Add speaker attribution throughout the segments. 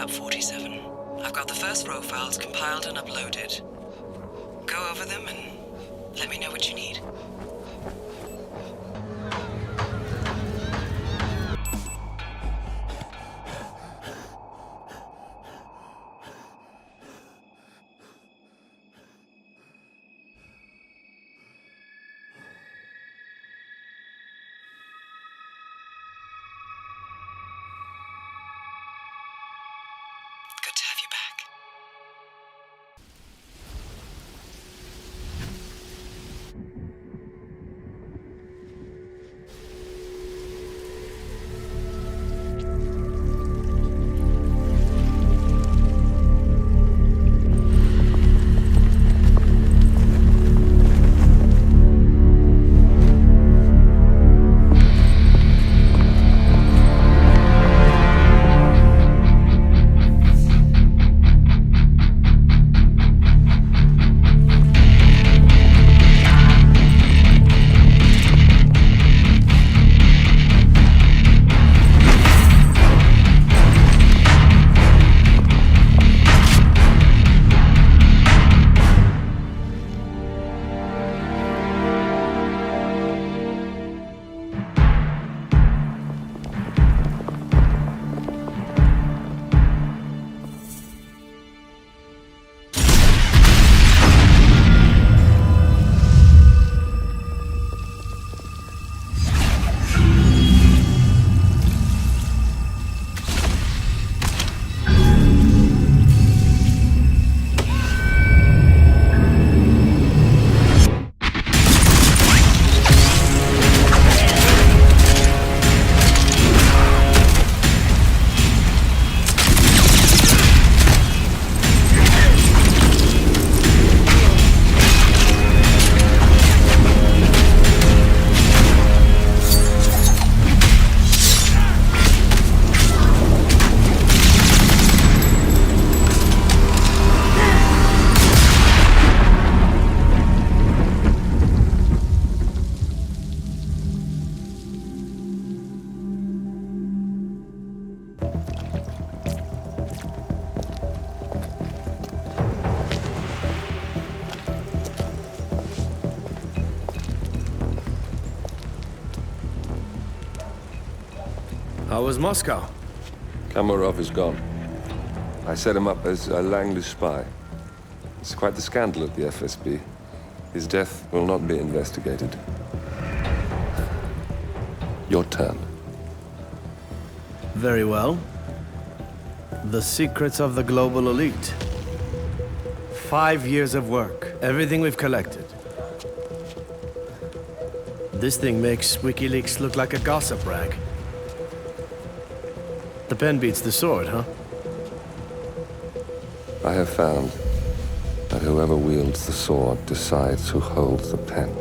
Speaker 1: about 47. I've got the first row files compiled and uploaded. Go over them and let me know what you need. Good to have you back.
Speaker 2: How was Moscow?
Speaker 3: Kamarov is gone. I set him up as a Langley spy. It's quite the scandal at the FSB. His death will not be investigated. Your turn.
Speaker 2: Very well. The secrets of the global elite. 5 years of work, everything we've collected. This thing makes WikiLeaks look like a gossip rag. The pen beats the sword, huh?
Speaker 3: I have found that whoever wields the sword decides who holds the pen.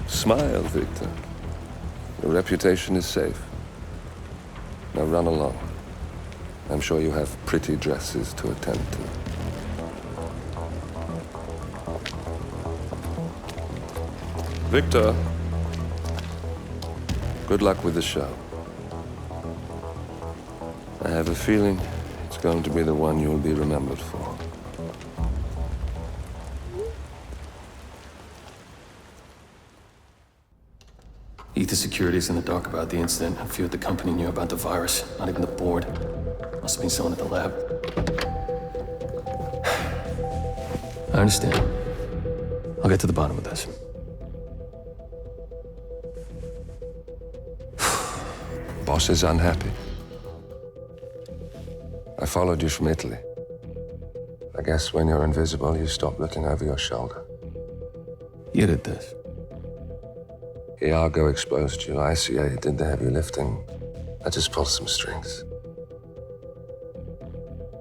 Speaker 3: Smile, Victor. Your reputation is safe. Now run along. I'm sure you have pretty dresses to attend to. Victor, good luck with the show. I have a feeling it's going to be the one you'll be remembered for.
Speaker 4: Ether Security's in the dark about the incident. A few at the company knew about the virus. Not even the board. Must have been someone at the lab. I understand. I'll get to the bottom of this.
Speaker 3: Boss is unhappy. I followed you from Italy. I guess when you're invisible, you stop looking over your shoulder.
Speaker 4: You did this.
Speaker 3: Iago exposed you. ICA did the heavy lifting. I just pulled some strings.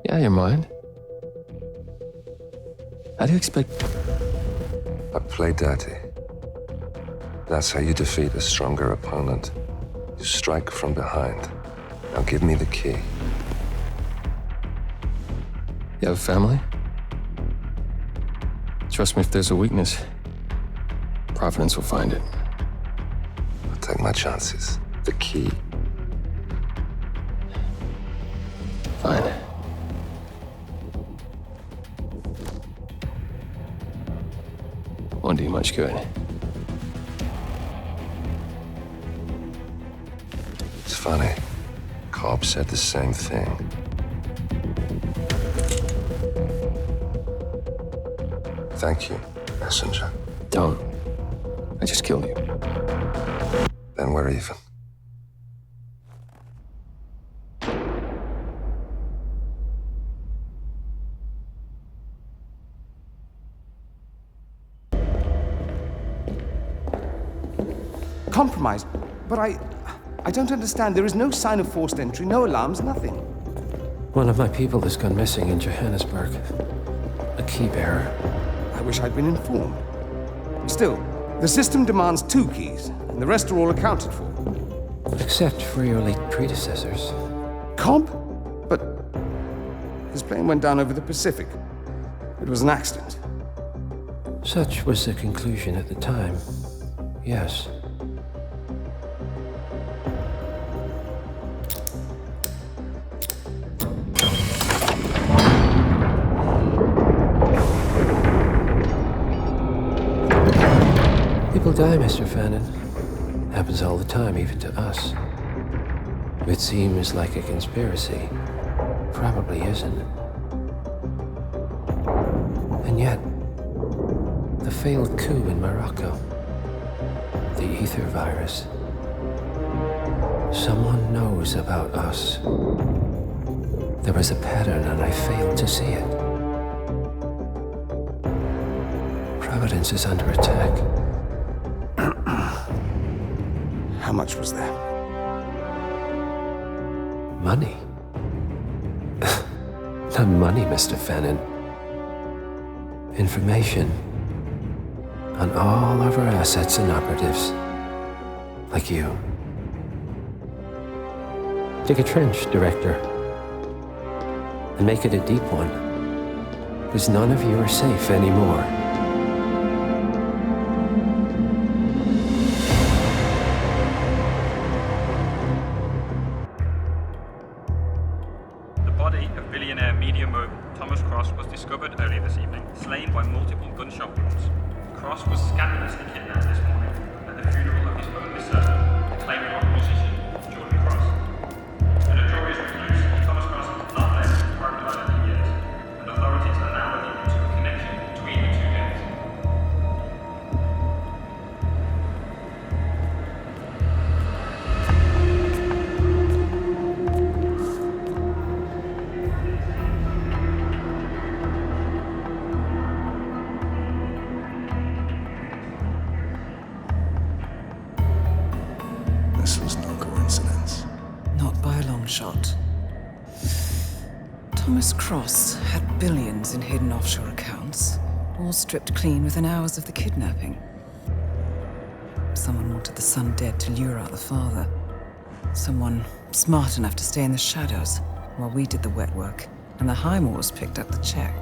Speaker 4: Yeah, your mind. How do you expect...
Speaker 3: I play dirty. That's how you defeat a stronger opponent. You strike from behind. Now give me the key.
Speaker 4: You have a family? Trust me if there's a weakness. Providence will find it.
Speaker 3: I'll take my chances. The key.
Speaker 4: Fine. Won't do much good.
Speaker 3: It's funny. Cobb said the same thing. Thank you, messenger.
Speaker 4: Don't. I just killed you.
Speaker 3: Then we're even.
Speaker 5: Compromised? But I don't understand. There is no sign of forced entry, no alarms, nothing.
Speaker 6: One of my people has gone missing in Johannesburg. A key bearer.
Speaker 5: I wish I'd been informed. Still, the system demands 2 keys, and the rest are all accounted for.
Speaker 6: Except for your late predecessors.
Speaker 5: Cobb? But his plane went down over the Pacific. It was an accident.
Speaker 6: Such was the conclusion at the time. Yes. People die, Mr. Fannin. Happens all the time, even to us. It seems like a conspiracy. Probably isn't. And yet, the failed coup in Morocco, the ether virus. Someone knows about us. There was a pattern and I failed to see it. Providence is under attack.
Speaker 5: How much was there?
Speaker 6: Money? Not money, Mr. Fannin. Information on all of our assets and operatives. Like you. Dig a trench, Director. And make it a deep one. Because none of you are safe anymore.
Speaker 7: The body of billionaire media mogul Thomas Cross was discovered early this evening, slain by multiple gunshot wounds. Cross was scandalously kidnapped this morning at the funeral of his only son, acclaimed rock musician Jordan Cross. A notorious recluse, Thomas Cross has not left his private island in years, and authorities are now looking into a connection between the 2 deaths.
Speaker 8: This was no coincidence.
Speaker 1: Not by a long shot. Thomas Cross had billions in hidden offshore accounts, all stripped clean within hours of the kidnapping. Someone wanted the son dead to lure out the father. Someone smart enough to stay in the shadows while we did the wet work, and the Highmoors picked up the check.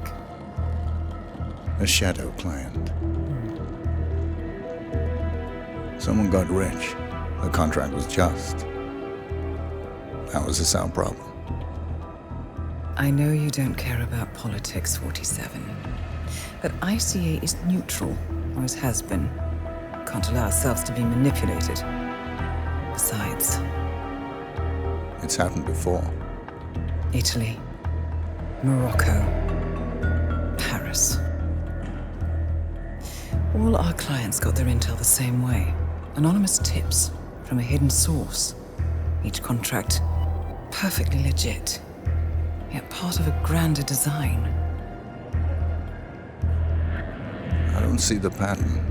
Speaker 8: A shadow client. Someone got rich. The contract was just. That was a sound problem.
Speaker 1: I know you don't care about politics, 47. But ICA is neutral, always has been. Can't allow ourselves to be manipulated. Besides,
Speaker 8: It's happened before.
Speaker 1: Italy, Morocco, Paris. All our clients got their intel the same way. Anonymous tips from a hidden source. Each contract perfectly legit, yet part of a grander design.
Speaker 8: I don't see the pattern.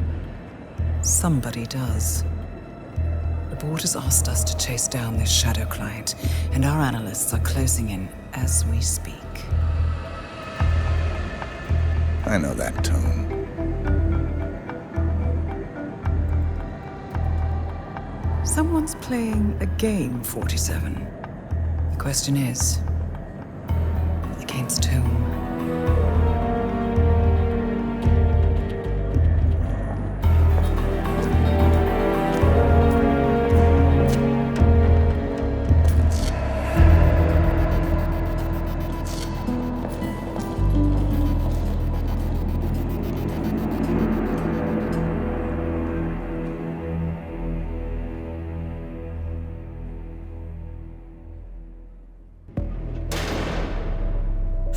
Speaker 1: Somebody does. The board has asked us to chase down this shadow client, and our analysts are closing in as we speak.
Speaker 8: I know that tone.
Speaker 1: Someone's playing a game, 47. The question is, against whom?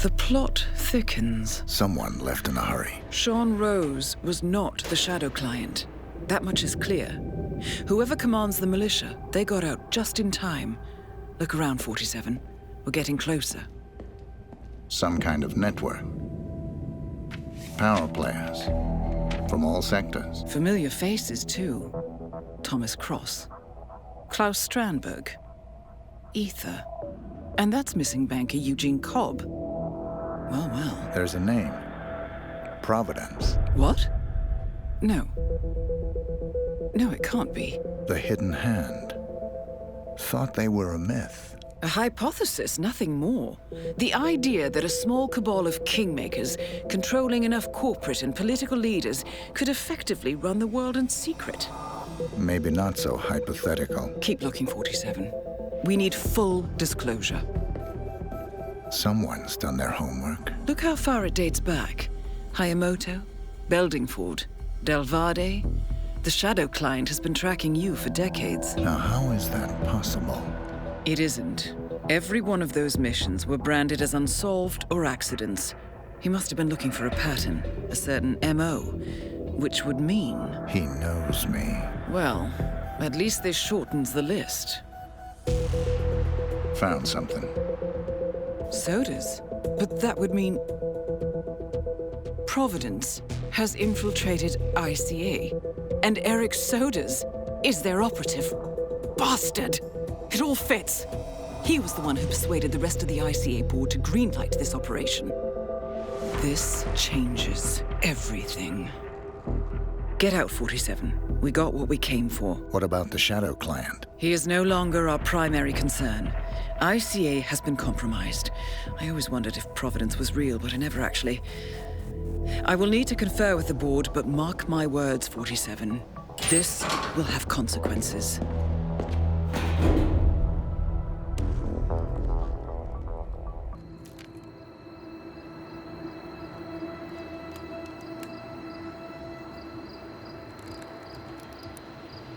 Speaker 1: The plot thickens.
Speaker 8: Someone left in a hurry.
Speaker 1: Sean Rose was not the Shadow Client. That much is clear. Whoever commands the militia, they got out just in time. Look around, 47. We're getting closer.
Speaker 8: Some kind of network. Power players. From all sectors.
Speaker 1: Familiar faces, too. Thomas Cross. Klaus Strandberg. Ether. And that's missing banker Eugene Cobb. Well, well.
Speaker 8: There's a name. Providence.
Speaker 1: What? No. No, it can't be.
Speaker 8: The Hidden Hand. Thought they were a myth.
Speaker 1: A hypothesis, nothing more. The idea that a small cabal of kingmakers, controlling enough corporate and political leaders, could effectively run the world in secret.
Speaker 8: Maybe not so hypothetical.
Speaker 1: Keep looking, 47. We need full disclosure.
Speaker 8: Someone's done their homework.
Speaker 1: Look how far it dates back. Hayamoto, Beldingford, Delvade. The Shadow Client has been tracking you for decades.
Speaker 8: Now, how is that possible?
Speaker 1: It isn't. Every one of those missions were branded as unsolved or accidents. He must have been looking for a pattern, a certain MO, which would mean...
Speaker 8: He knows me.
Speaker 1: Well, at least this shortens the list.
Speaker 8: Found something.
Speaker 1: Sodas? But that would mean... Providence has infiltrated ICA, and Eric Sodas is their operative. Bastard! It all fits. He was the one who persuaded the rest of the ICA board to greenlight this operation. This changes everything. Get out, 47. We got what we came for.
Speaker 8: What about the Shadow Client?
Speaker 1: He is no longer our primary concern. ICA has been compromised. I always wondered if Providence was real, but I never actually... I will need to confer with the board, but mark my words, 47. This will have consequences.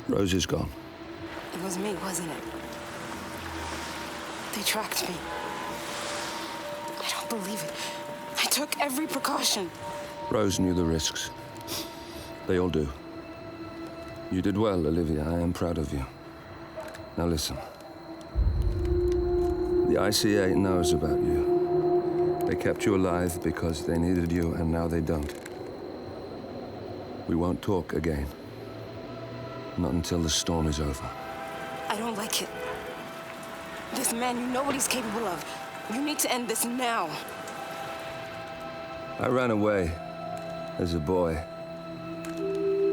Speaker 3: Rose is gone.
Speaker 9: It was me, wasn't it? They tracked me. I don't believe it. I took every precaution.
Speaker 3: Rose knew the risks. They all do. You did well, Olivia. I am proud of you. Now listen. The ICA knows about you. They kept you alive because they needed you, and now they don't. We won't talk again. Not until the storm is over.
Speaker 9: I don't like it. This man, you know what he's capable of. You need to end this now.
Speaker 3: I ran away as a boy.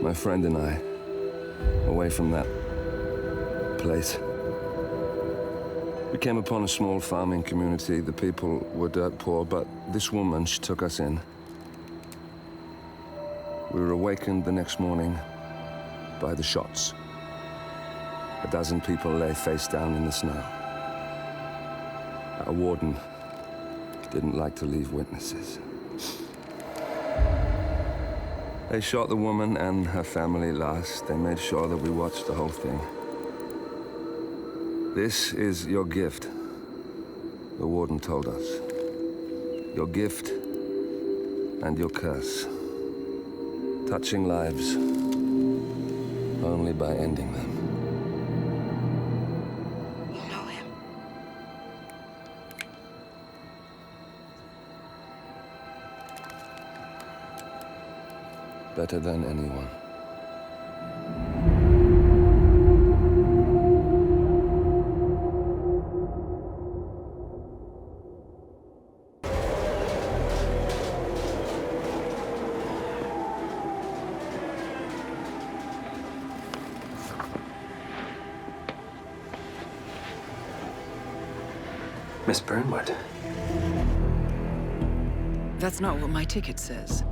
Speaker 3: My friend and I. Away from that place. We came upon a small farming community. The people were dirt poor, but this woman, she took us in. We were awakened the next morning by the shots. A dozen people lay face down in the snow. Our warden didn't like to leave witnesses. They shot the woman and her family last. They made sure that we watched the whole thing. This is your gift, the warden told us. Your gift and your curse. Touching lives only by ending them.
Speaker 9: You know him.
Speaker 3: Better than anyone.
Speaker 6: Miss Burnwood.
Speaker 1: That's not what my ticket says.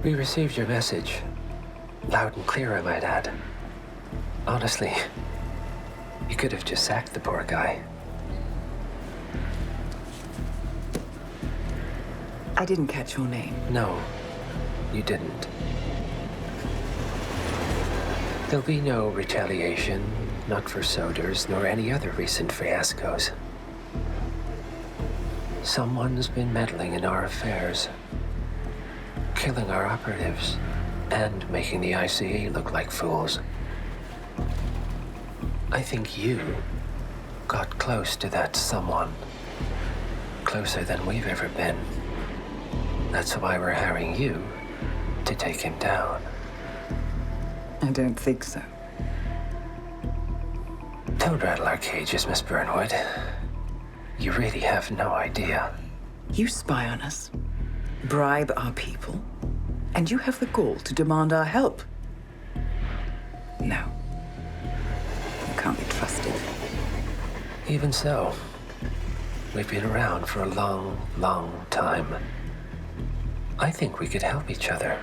Speaker 6: We received your message. Loud and clear, I might add. Honestly, you could have just sacked the poor guy.
Speaker 1: I didn't catch your name.
Speaker 6: No, you didn't. There'll be no retaliation, not for Soders, nor any other recent fiascos. Someone's been meddling in our affairs, killing our operatives, and making the ICA look like fools. I think you got close to that someone. Closer than we've ever been. That's why we're hiring you to take him down.
Speaker 1: I don't think so.
Speaker 6: Don't rattle our cages, Miss Burnwood. You really have no idea.
Speaker 1: You spy on us, bribe our people, and you have the gall to demand our help. No. You can't be trusted.
Speaker 6: Even so, we've been around for a long, long time. I think we could help each other.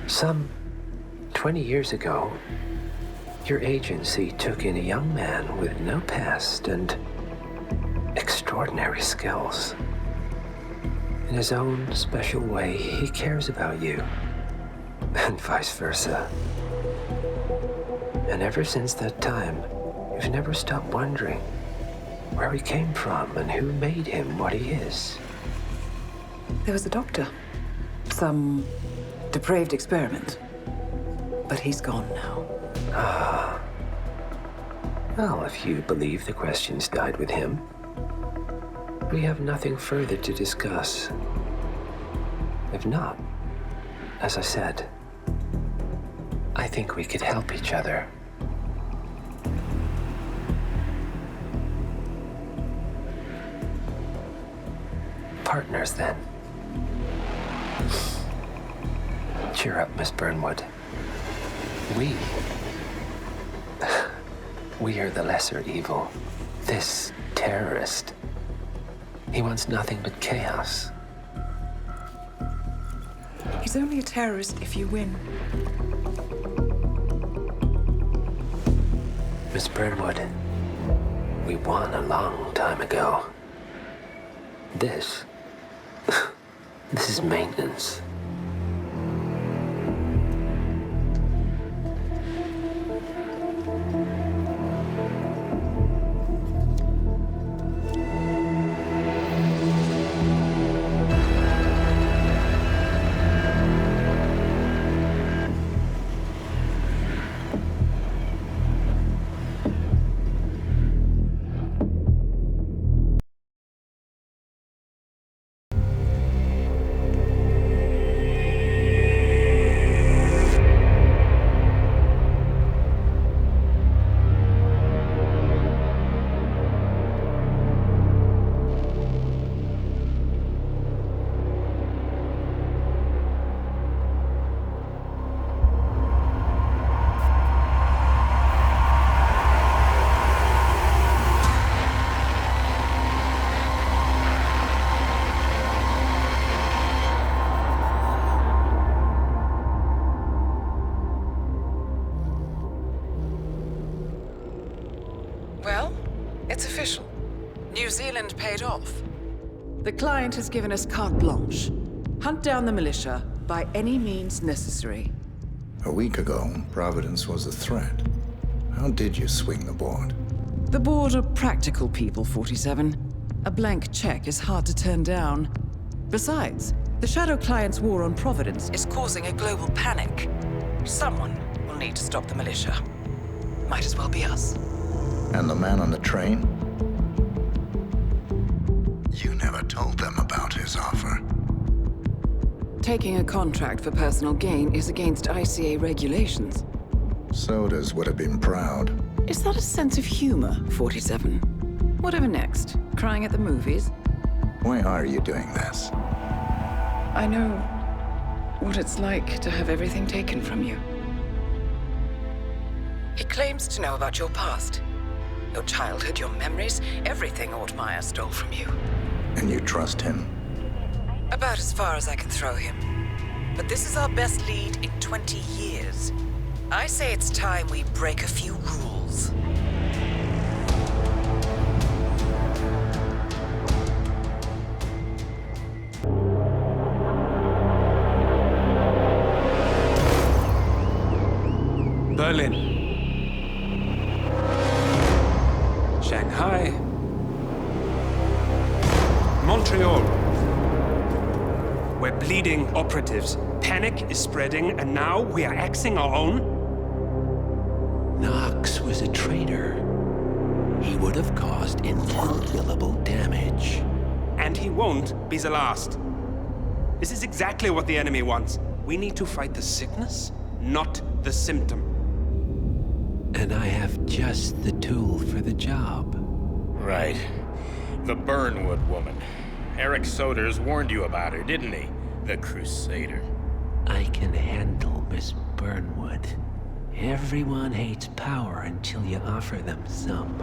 Speaker 6: Some 20 years ago, your agency took in a young man with no past and extraordinary skills. In his own special way, he cares about you, and vice versa. And ever since that time, you've never stopped wondering where he came from and who made him what he is.
Speaker 1: There was a doctor. Some depraved experiment. But he's gone now.
Speaker 6: Ah. Well, if you believe the questions died with him, we have nothing further to discuss. If not, as I said, I think we could help each other. Partners, then. Cheer up, Miss Burnwood. We are the lesser evil. This terrorist, he wants nothing but chaos.
Speaker 1: He's only a terrorist if you win.
Speaker 6: Miss Burnwood, we won a long time ago. This is maintenance.
Speaker 1: Well, it's official. New Zealand paid off. The client has given us carte blanche. Hunt down the militia by any means necessary.
Speaker 8: A week ago, Providence was a threat. How did you swing the board?
Speaker 1: The board are practical people, 47. A blank check is hard to turn down. Besides, the Shadow Client's war on Providence is causing a global panic. Someone will need to stop the militia. Might as well be us.
Speaker 8: And the man on the train? You never told them about his offer.
Speaker 1: Taking a contract for personal gain is against ICA regulations.
Speaker 8: Sodas would have been proud.
Speaker 1: Is that a sense of humor, 47? Whatever next? Crying at the movies?
Speaker 8: Why are you doing this?
Speaker 1: I know what it's like to have everything taken from you. He claims to know about your past. Your childhood, your memories, everything Altmaier stole from you.
Speaker 8: And you trust him?
Speaker 1: About as far as I can throw him. But this is our best lead in 20 years. I say it's time we break a few rules.
Speaker 5: Montreal. We're bleeding operatives. Panic is spreading, and now we are axing our own?
Speaker 6: Knox was a traitor. He would have caused incalculable damage.
Speaker 5: And he won't be the last. This is exactly what the enemy wants. We need to fight the sickness, not the symptom.
Speaker 6: And I have just the tool for the job.
Speaker 10: Right. The Burnwood woman. Eric Soders warned you about her, didn't he? The Crusader.
Speaker 6: I can handle Miss Burnwood. Everyone hates power until you offer them some.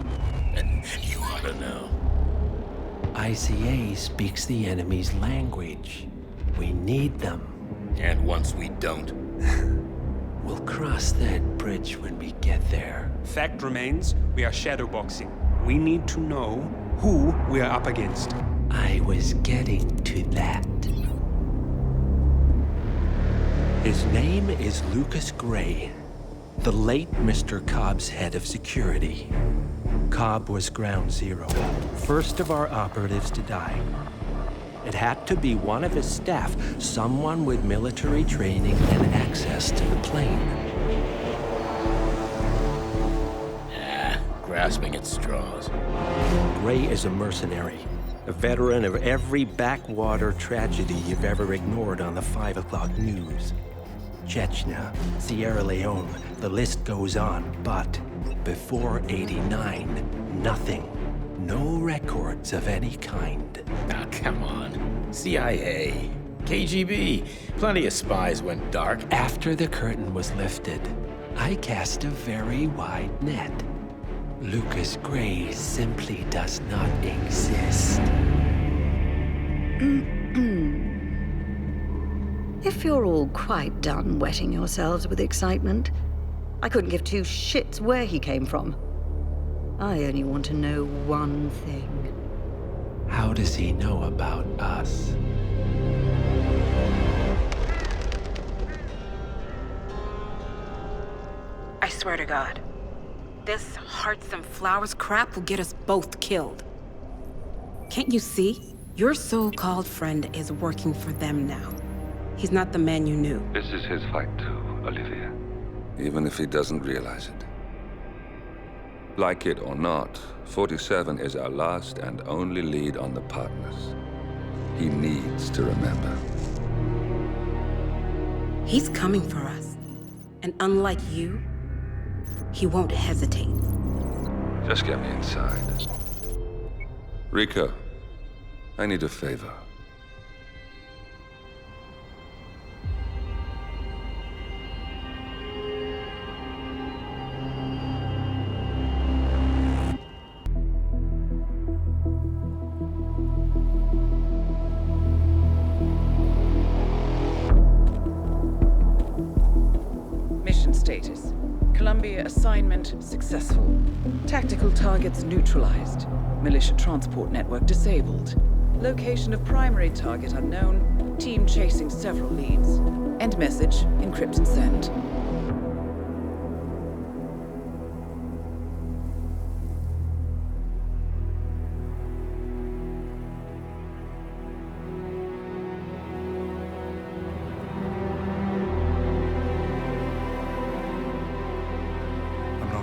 Speaker 10: You ought to know.
Speaker 6: ICA speaks the enemy's language. We need them.
Speaker 10: And once we don't?
Speaker 6: We'll cross that bridge when we get there.
Speaker 5: Fact remains, we are shadowboxing. We need to know who we are up against.
Speaker 6: I was getting to that. His name is Lucas Gray, the late Mr. Cobb's head of security. Cobb was ground zero, first of our operatives to die. It had to be one of his staff, someone with military training and access to the plane.
Speaker 10: Grasping at straws.
Speaker 6: Gray is a mercenary, a veteran of every backwater tragedy you've ever ignored on the 5 o'clock news. Chechnya, Sierra Leone, the list goes on, but before '89, nothing. No records of any kind.
Speaker 10: Ah, come on. CIA, KGB, plenty of spies went dark.
Speaker 6: After the curtain was lifted, I cast a very wide net. Lucas Gray simply does not exist.
Speaker 11: If you're all quite done wetting yourselves with excitement, I couldn't give two shits where he came from. I only want to know one thing.
Speaker 6: How does he know about us?
Speaker 12: I swear to God, this hearts and flowers crap will get us both killed. Can't you see? Your so-called friend is working for them now. He's not the man you knew.
Speaker 13: This is his fight too, Olivia. Even if he doesn't realize it. Like it or not, 47 is our last and only lead on the partners. He needs to remember.
Speaker 12: He's coming for us. And unlike you, he won't hesitate.
Speaker 13: Just get me inside. Rico, I need a favor.
Speaker 1: Mission status. Columbia assignment successful. Tactical targets neutralized. Militia transport network disabled. Location of primary target unknown. Team chasing several leads. End message, encrypt and send.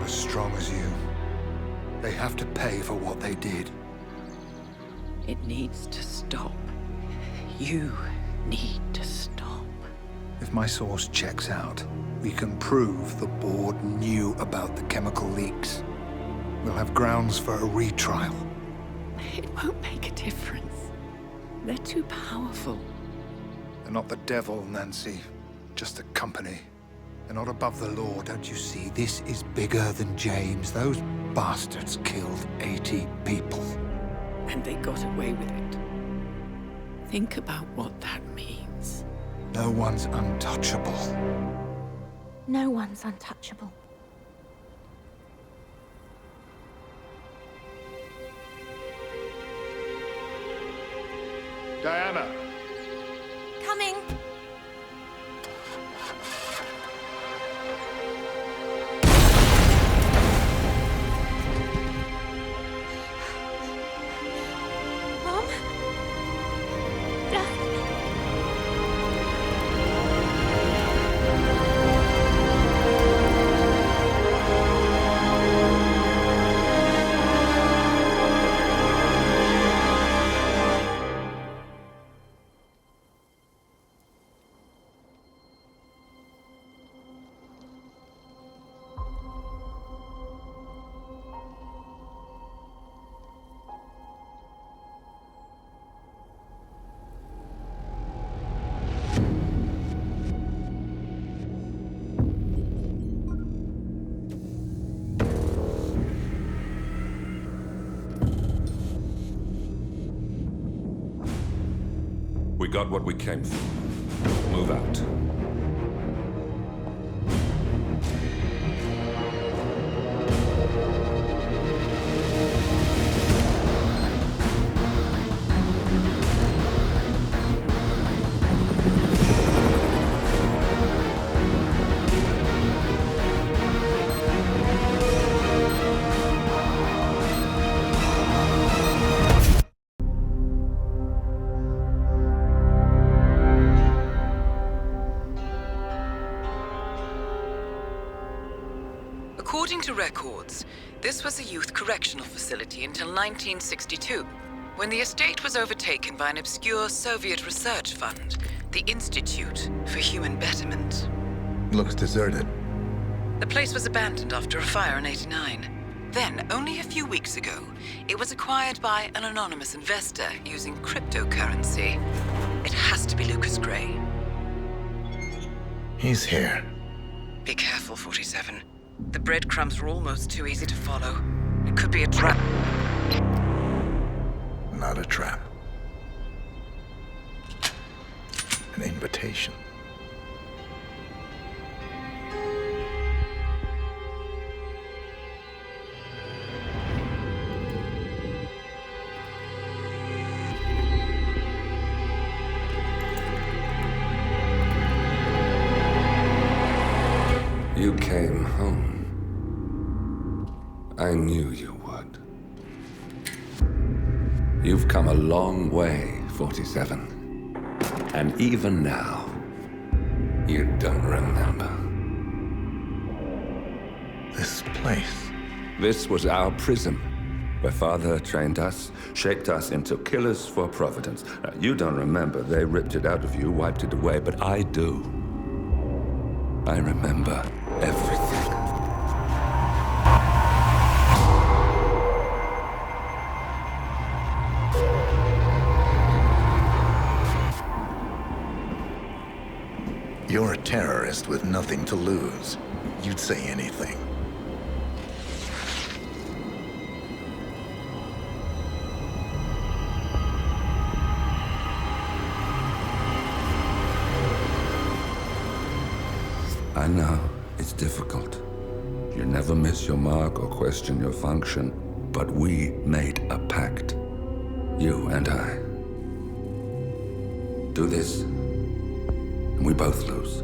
Speaker 14: As strong as you. They have to pay for what they did.
Speaker 1: It needs to stop. You need to stop.
Speaker 14: If my source checks out, we can prove the board knew about the chemical leaks. We'll have grounds for a retrial.
Speaker 1: It won't make a difference. They're too powerful.
Speaker 14: They're not the devil, Nancy. Just a company. They're not above the law, don't you see? This is bigger than James. Those bastards killed 80 people.
Speaker 1: And they got away with it. Think about what that means.
Speaker 14: No one's untouchable.
Speaker 15: No one's untouchable.
Speaker 14: Diana!
Speaker 15: Coming!
Speaker 13: We got what we came for. Move out.
Speaker 1: According to records, this was a youth correctional facility until 1962, when the estate was overtaken by an obscure Soviet research fund, the Institute for Human Betterment.
Speaker 8: Looks deserted.
Speaker 1: The place was abandoned after a fire in '89. Then, only a few weeks ago, it was acquired by an anonymous investor using cryptocurrency. It has to be Lucas Gray.
Speaker 8: He's here.
Speaker 1: Be careful, 47. The breadcrumbs were almost too easy to follow. It could be a trap.
Speaker 8: Not a trap. An invitation.
Speaker 13: You came home. I knew you would. You've come a long way, 47. And even now, you don't remember.
Speaker 8: This place.
Speaker 13: This was our prison, where Father trained us, shaped us into killers for Providence. Now, you don't remember. They ripped it out of you, wiped it away, but I do. I remember everything.
Speaker 8: You're a terrorist with nothing to lose. You'd say anything.
Speaker 13: I know, it's difficult. You never miss your mark or question your function, but we made a pact. You and I. Do this, and we both lose.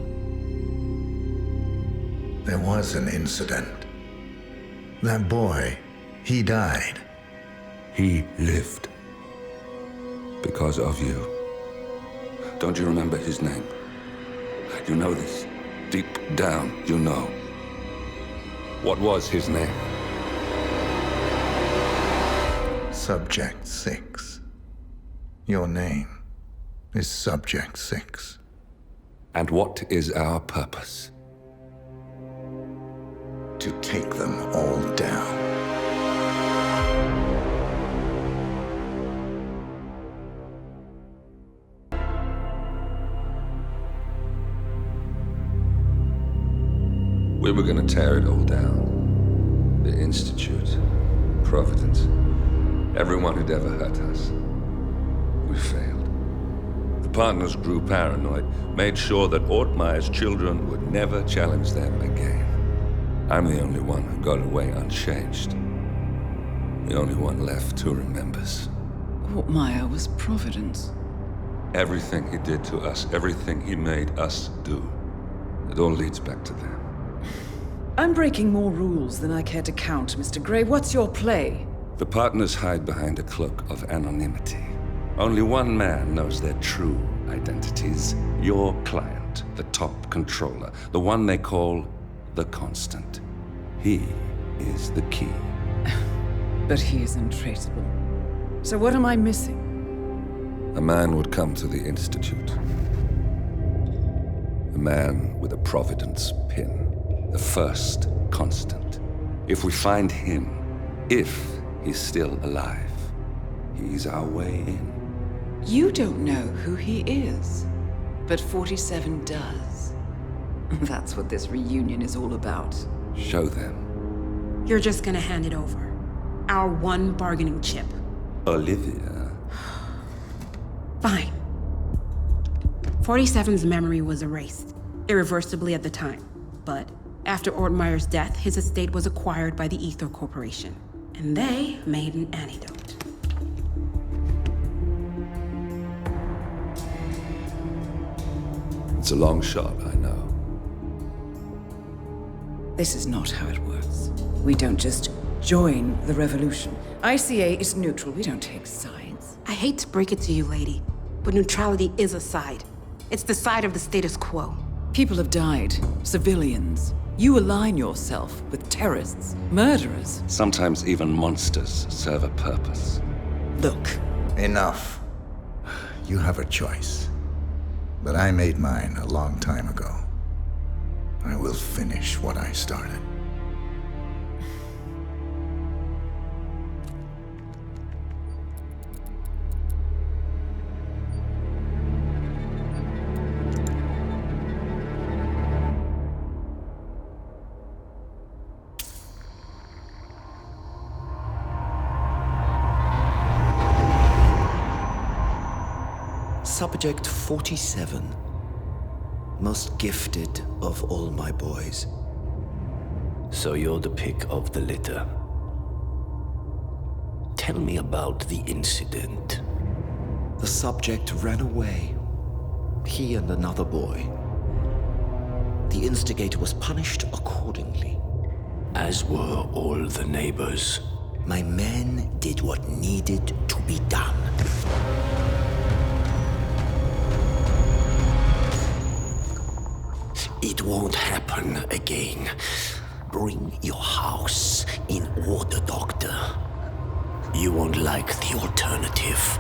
Speaker 8: There was an incident. That boy, he died.
Speaker 13: He lived. Because of you. Don't you remember his name? You know this. Deep down, you know. What was his name?
Speaker 8: Subject 6. Your name is Subject 6.
Speaker 13: And what is our purpose?
Speaker 8: To take them all down.
Speaker 13: We were gonna tear it all down. The Institute, Providence, everyone who'd ever hurt us. We failed. The partners grew paranoid, made sure that Ortmeyer's children would never challenge them again. I'm the only one who got away unchanged. The only one left who remembers.
Speaker 1: Ortmeyer was Providence.
Speaker 13: Everything he did to us, everything he made us do, it all leads back to them.
Speaker 1: I'm breaking more rules than I care to count, Mr. Gray. What's your play?
Speaker 13: The partners hide behind a cloak of anonymity. Only one man knows their true identities. Your client, the top controller, the one they call the Constant. He is the key.
Speaker 1: But he is untraceable. So what am I missing?
Speaker 13: A man would come to the Institute. A man with a Providence pin. The first Constant. If we find him, if he's still alive, he's our way in.
Speaker 1: You don't know who he is, but 47 does. That's what this reunion is all about.
Speaker 13: Show them.
Speaker 12: You're just gonna hand it over. Our one bargaining chip.
Speaker 13: Olivia.
Speaker 12: Fine. 47's memory was erased, irreversibly at the time. But after Ortmeyer's death, his estate was acquired by the Ether Corporation, and they made an antidote.
Speaker 13: It's a long shot, I know.
Speaker 1: This is not how it works. We don't just join the revolution. ICA is neutral. We don't take sides.
Speaker 12: I hate to break it to you, lady, but neutrality is a side. It's the side of the status quo.
Speaker 1: People have died. Civilians. You align yourself with terrorists, murderers.
Speaker 13: Sometimes even monsters serve a purpose.
Speaker 1: Look.
Speaker 8: Enough. You have a choice. But I made mine a long time ago. I will finish what I started.
Speaker 16: Subject 47. Most gifted of all my boys. So you're the pick of the litter. Tell me about the incident. The subject ran away. He and another boy. The instigator was punished accordingly. As were all the neighbors. My men did what needed to be done. It won't happen again. Bring your house in order, Doctor. You won't like the alternative.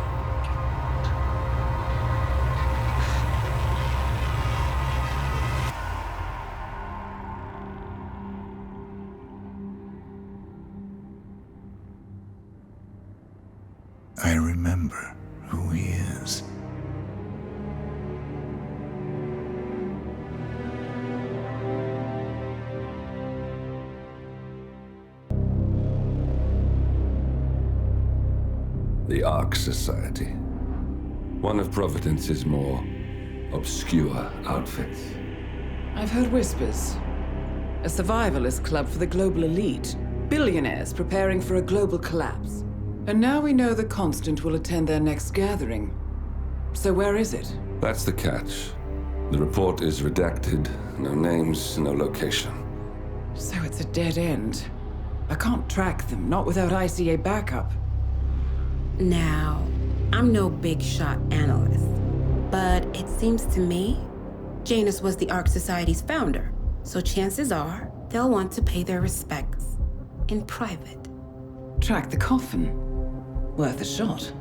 Speaker 8: I remember who he is.
Speaker 13: The Ark Society. One of Providence's more obscure outfits.
Speaker 1: I've heard whispers. A survivalist club for the global elite. Billionaires preparing for a global collapse. And now we know the Constant will attend their next gathering. So where is it?
Speaker 13: That's the catch. The report is redacted. No names, no location.
Speaker 1: So it's a dead end. I can't track them, not without ICA backup.
Speaker 12: Now, I'm no big shot analyst, but it seems to me Janus was the Ark Society's founder, so chances are they'll want to pay their respects in private.
Speaker 1: Track the coffin. Worth a shot.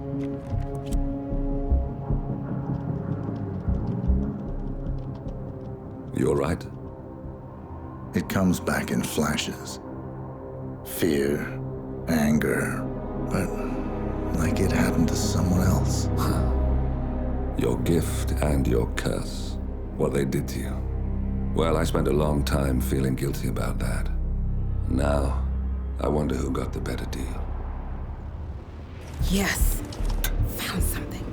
Speaker 13: You all right?
Speaker 8: It comes back in flashes. Fear, anger, but like it happened to someone else.
Speaker 13: Your gift and your curse. What they did to you. Well, I spent a long time feeling guilty about that. Now, I wonder who got the better deal.
Speaker 12: Yes. Found something.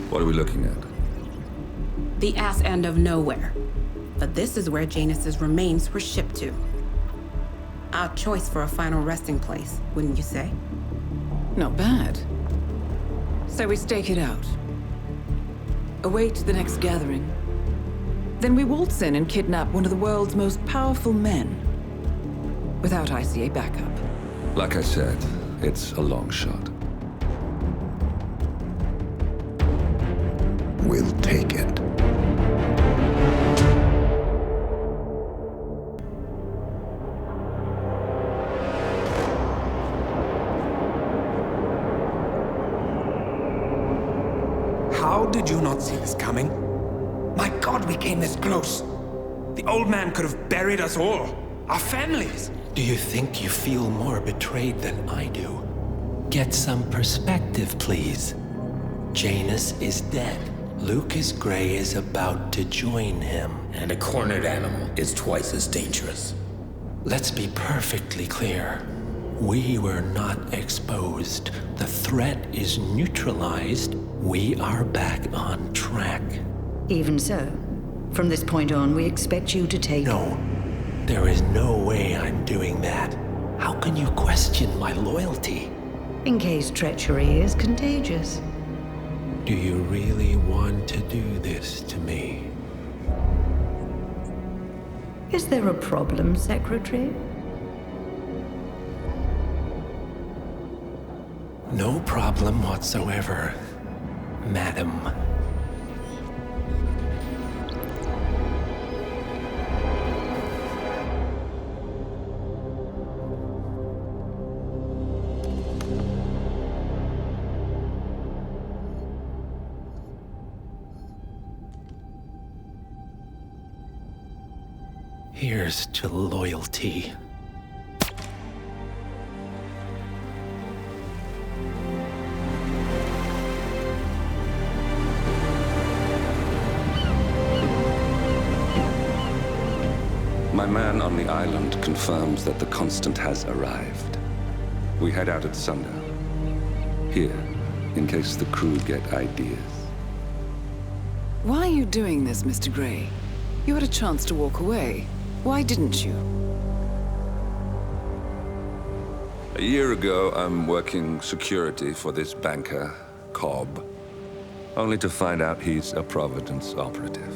Speaker 13: What are we looking at?
Speaker 12: The ass end of nowhere. But this is where Janus's remains were shipped to. Odd choice for a final resting place, wouldn't you say?
Speaker 1: Not bad. So we stake it out. Await the next gathering. Then we waltz in and kidnap one of the world's most powerful men. Without ICA backup.
Speaker 13: Like I said, it's a long shot.
Speaker 8: We'll take it.
Speaker 5: How did you not see this coming? My God, we came this close. The old man could have buried us all. Our families.
Speaker 16: Do you think you feel more betrayed than I do? Get some perspective, please. Janus is dead. Lucas Gray is about to join him.
Speaker 10: And a cornered animal is twice as dangerous.
Speaker 16: Let's be perfectly clear.
Speaker 6: We were not exposed. The threat is neutralized. We are back on track.
Speaker 11: Even so, from this point on, we expect you to take...
Speaker 6: No, there is no way I'm doing that. How can you question my loyalty?
Speaker 11: In case treachery is contagious.
Speaker 6: Do you really want to do this to me?
Speaker 11: Is there a problem, Secretary?
Speaker 6: No problem whatsoever, Madam. Here's to loyalty.
Speaker 13: My man on the island confirms that the Constant has arrived. We head out at sundown. Here, in case the crew get ideas.
Speaker 1: Why are you doing this, Mr. Gray? You had a chance to walk away. Why didn't you?
Speaker 13: A year ago, I'm working security for this banker, Cobb, only to find out he's a Providence operative.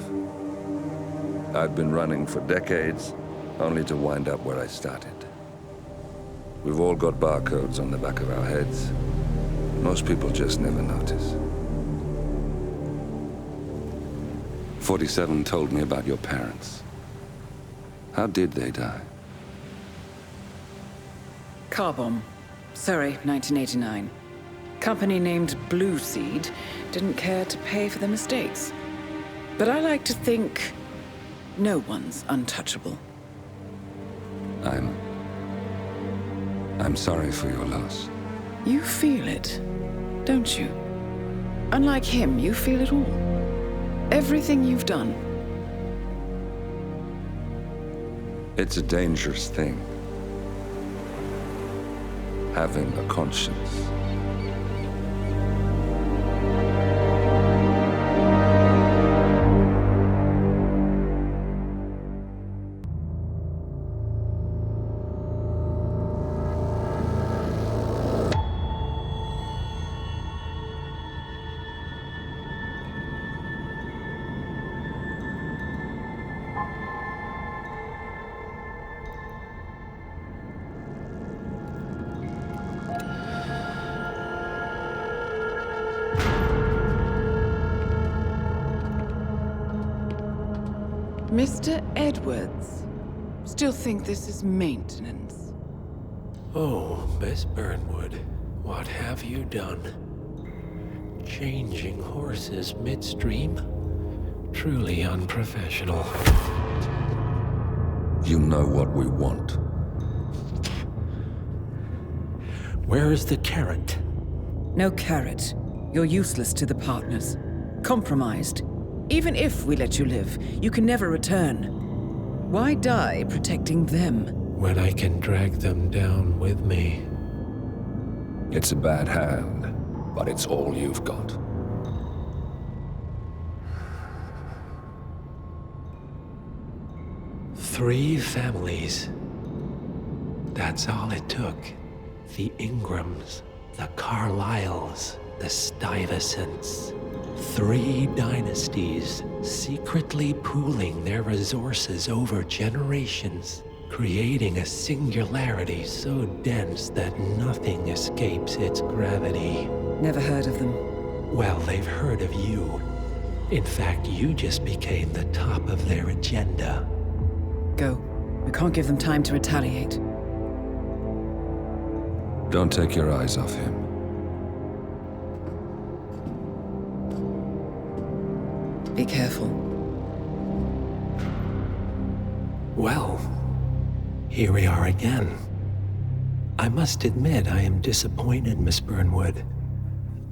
Speaker 13: I'd been running for decades, only to wind up where I started. We've all got barcodes on the back of our heads. Most people just never notice. 47 told me about your parents. How did they die?
Speaker 1: Car bomb. Surrey, 1989. Company named Blue Seed didn't care to pay for their mistakes. But I like to think no one's untouchable.
Speaker 13: I'm sorry for your loss.
Speaker 1: You feel it, don't you? Unlike him, you feel it all. Everything you've done.
Speaker 13: It's a dangerous thing. Having a conscience.
Speaker 1: Mr. Edwards, still think this is maintenance?
Speaker 6: Oh, Miss Burnwood, what have you done? Changing horses midstream? Truly unprofessional.
Speaker 13: You know what we want.
Speaker 6: Where is the carrot?
Speaker 1: No carrot. You're useless to the partners. Compromised. Even if we let you live, you can never return. Why die protecting them?
Speaker 6: When I can drag them down with me.
Speaker 13: It's a bad hand, but it's all you've got.
Speaker 6: Three families. That's all it took. The Ingrams, the Carlyles, the Stuyvesants. 3 dynasties, secretly pooling their resources over generations, creating a singularity so dense that nothing escapes its gravity.
Speaker 1: Never heard of them.
Speaker 6: Well, they've heard of you. In fact, you just became the top of their agenda.
Speaker 1: Go. We can't give them time to retaliate.
Speaker 13: Don't take your eyes off him.
Speaker 1: Be careful.
Speaker 6: Well, here we are again. I must admit I am disappointed, Miss Burnwood.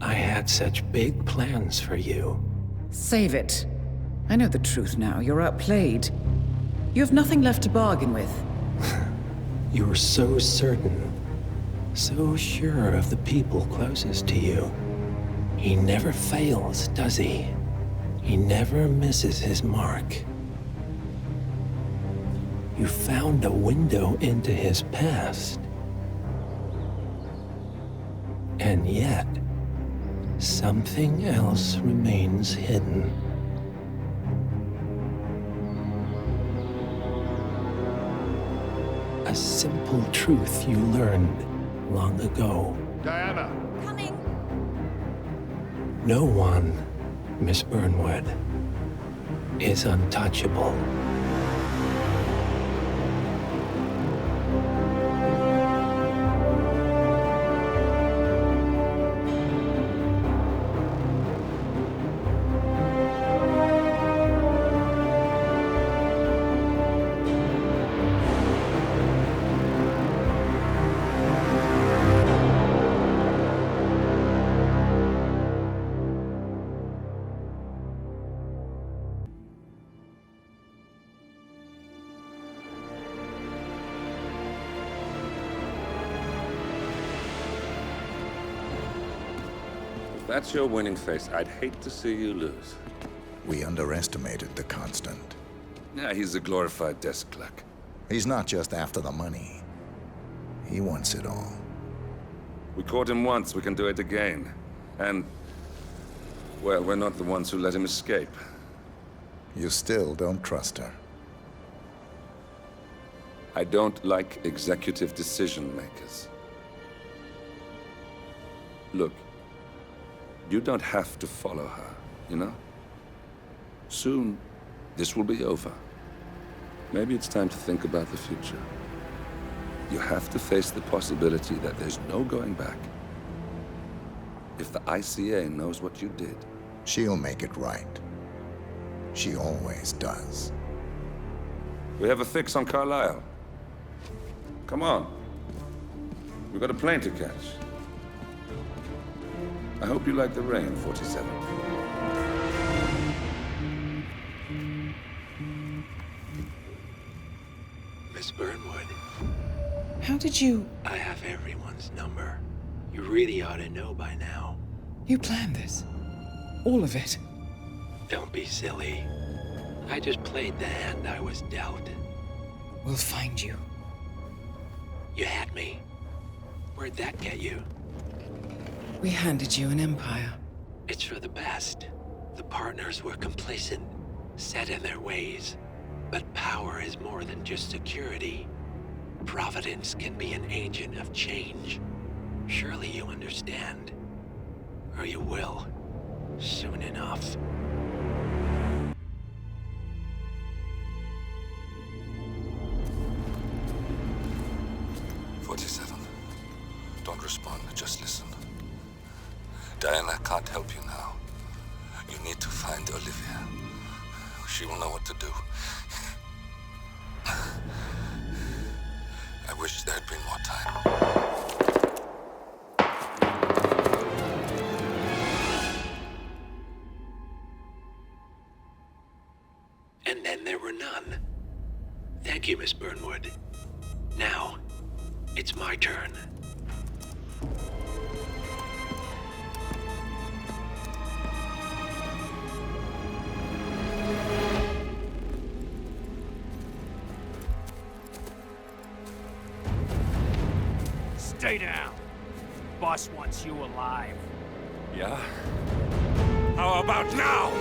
Speaker 6: I had such big plans for you.
Speaker 1: Save it. I know the truth now. You're outplayed. You have nothing left to bargain with.
Speaker 6: You were so certain. So sure of the people closest to you. He never fails, does he? He never misses his mark. You found a window into his past. And yet, something else remains hidden. A simple truth you learned long ago.
Speaker 14: Diana!
Speaker 15: Coming!
Speaker 6: No one, Miss Burnwood, is untouchable.
Speaker 13: If that's your winning face, I'd hate to see you lose.
Speaker 8: We underestimated the Constant.
Speaker 13: Yeah, he's a glorified desk clerk.
Speaker 8: He's not just after the money. He wants it all.
Speaker 13: We caught him once, we can do it again. And, well, we're not the ones who let him escape.
Speaker 8: You still don't trust her.
Speaker 13: I don't like executive decision makers. Look, you don't have to follow her, you know? Soon, this will be over. Maybe it's time to think about the future. You have to face the possibility that there's no going back. If the ICA knows what you did,
Speaker 8: she'll make it right. She always does.
Speaker 13: We have a fix on Carlisle. Come on. We've got a plane to catch. I hope you like the rain, 47.
Speaker 6: Miss Burnwood.
Speaker 1: How did you...
Speaker 6: I have everyone's number. You really ought to know by now.
Speaker 1: You planned this? All of it?
Speaker 6: Don't be silly. I just played the hand I was dealt.
Speaker 1: We'll find you.
Speaker 6: You had me. Where'd that get you?
Speaker 1: We handed you an empire.
Speaker 6: It's for the best. The partners were complacent, set in their ways. But power is more than just security. Providence can be an agent of change. Surely you understand. Or you will. Soon enough.
Speaker 13: Don't respond, just listen. Diana can't help you now. You need to find Olivia. She will know what to do. I wish there had been more time.
Speaker 6: And then there were none. Thank you, Miss Burnwood. Now, it's my turn.
Speaker 17: Stay down. Boss wants you alive.
Speaker 13: Yeah?
Speaker 17: How about now?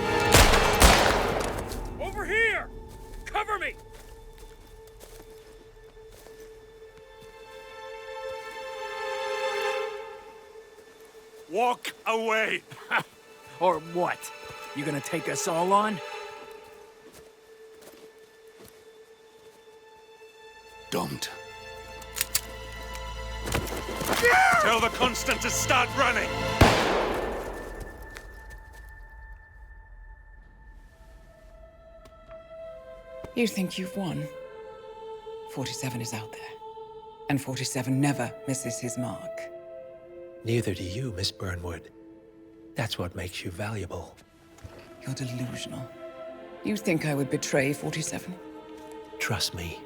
Speaker 17: Over here! Cover me! Walk away! Or what? You gonna take us all on?
Speaker 13: Don't.
Speaker 17: Tell the Constant to start running!
Speaker 1: You think you've won? 47 is out there. And 47 never misses his mark.
Speaker 6: Neither do you, Miss Burnwood. That's what makes you valuable.
Speaker 1: You're delusional. You think I would betray 47?
Speaker 6: Trust me,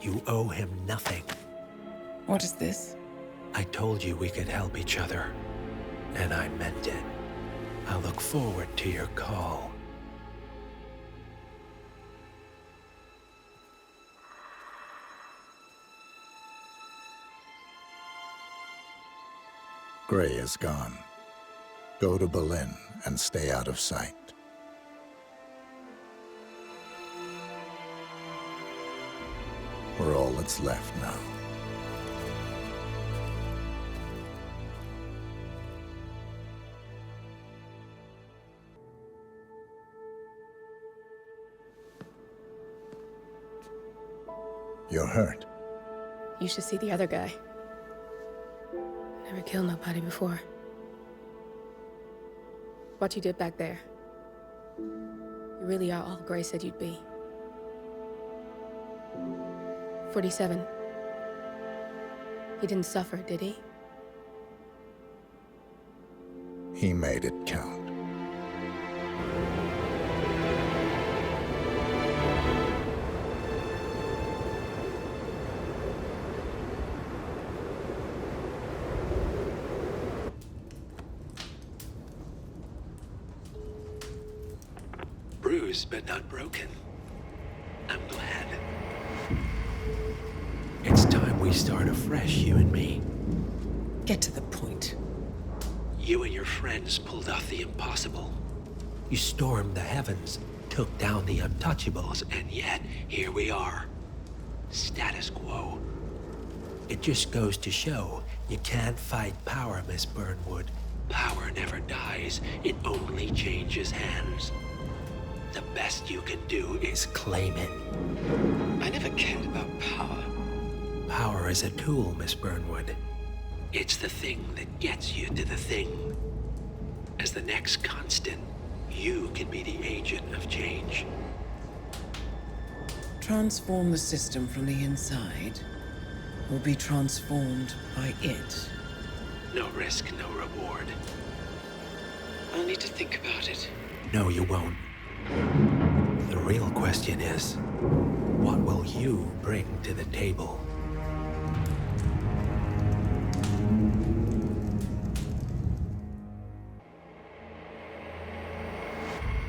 Speaker 6: you owe him nothing.
Speaker 1: What is this?
Speaker 6: I told you we could help each other, and I meant it. I look forward to your call.
Speaker 8: Gray is gone. Go to Berlin and stay out of sight. We're all that's left now. You're hurt.
Speaker 18: You should see the other guy. Never killed nobody before. What you did back there. You really are all Gray said you'd be. 47. He didn't suffer, did he?
Speaker 8: He made it count.
Speaker 6: Bruised but not broken. I'm glad. It's time we start afresh, you and me.
Speaker 1: Get to the point.
Speaker 6: You and your friends pulled off the impossible. You stormed the heavens, took down the untouchables, and yet, here we are. Status quo. It just goes to show, you can't fight power, Miss Burnwood. Power never dies, it only changes hands. The best you can do is claim it.
Speaker 19: I never cared about power.
Speaker 6: Power is a tool, Miss Burnwood. It's the thing that gets you to the thing. As the next constant, you can be the agent of change.
Speaker 1: Transform the system from the inside, or be transformed by it.
Speaker 6: No risk, no reward.
Speaker 19: I'll need to think about it.
Speaker 6: No, you won't. The real question is, what will you bring to the table?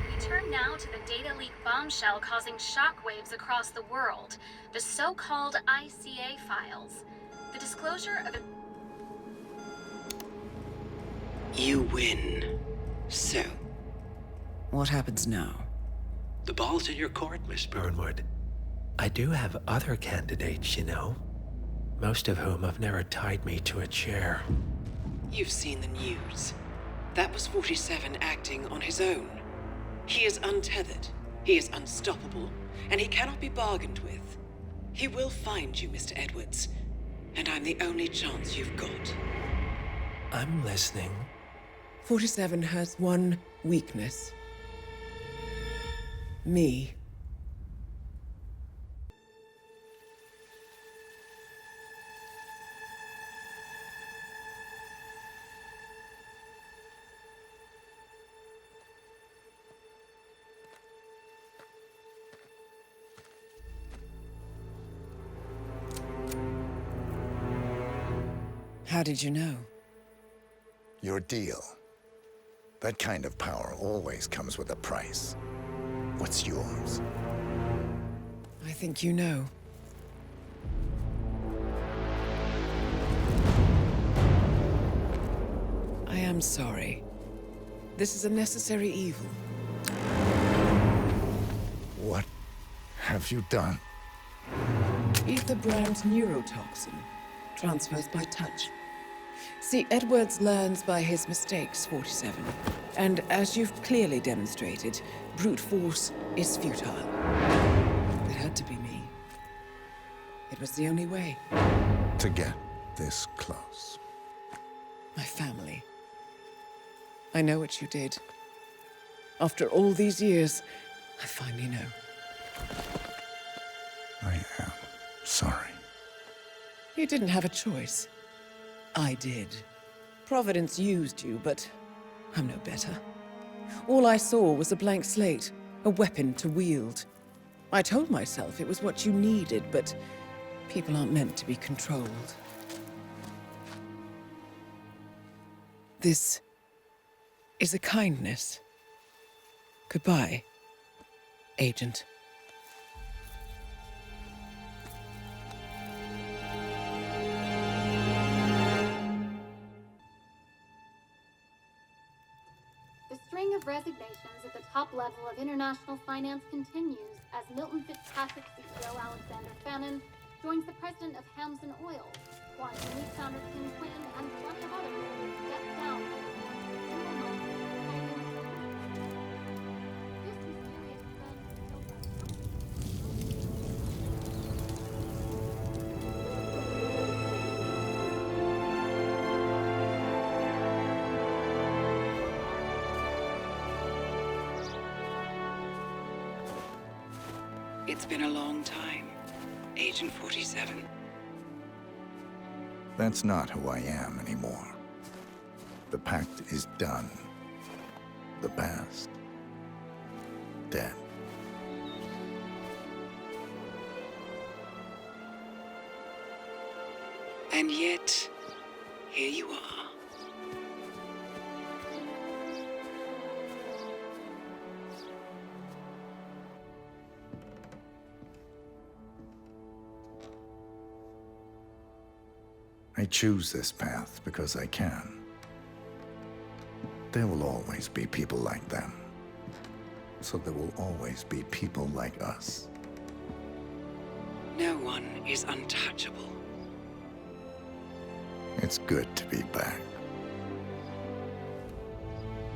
Speaker 20: We turn now to the data leak bombshell causing shockwaves across the world, the so-called ICA files. The disclosure of
Speaker 19: You win. So?
Speaker 1: What happens now?
Speaker 6: The ball's in your court, Miss Burnwood. I do have other candidates, you know. Most of whom have never tied me to a chair.
Speaker 19: You've seen the news. That was 47 acting on his own. He is untethered, he is unstoppable, and he cannot be bargained with. He will find you, Mr. Edwards, and I'm the only chance you've got.
Speaker 6: I'm listening.
Speaker 1: 47 has one weakness. Me. How did you know?
Speaker 8: Your deal. That kind of power always comes with a price. What's yours?
Speaker 1: I think you know. I am sorry. This is a necessary evil.
Speaker 8: What have you done?
Speaker 1: Ether brand neurotoxin transfers by touch. See, Edwards learns by his mistakes, 47. And as you've clearly demonstrated, brute force is futile. It had to be me. It was the only way.
Speaker 8: To get this close.
Speaker 1: My family. I know what you did. After all these years, I finally know.
Speaker 8: I am sorry.
Speaker 1: You didn't have a choice. I did. Providence used you, but I'm no better. All I saw was a blank slate, a weapon to wield. I told myself it was what you needed, but people aren't meant to be controlled. This is a kindness. Goodbye, Agent.
Speaker 20: The string of resignations at the top level of international finance continues as Milton Fitzpatrick CEO Alexander Fannin joins the president of Hamson Oil, Quantum Leap founder Kim Quinn, and plenty of others who step down.
Speaker 19: It's been a long time, Agent 47.
Speaker 8: That's not who I am anymore. The pact is done. The past, dead.
Speaker 19: And yet, here you are.
Speaker 8: I choose this path because I can. There will always be people like them. So there will always be people like us.
Speaker 19: No one is untouchable.
Speaker 8: It's good to be back.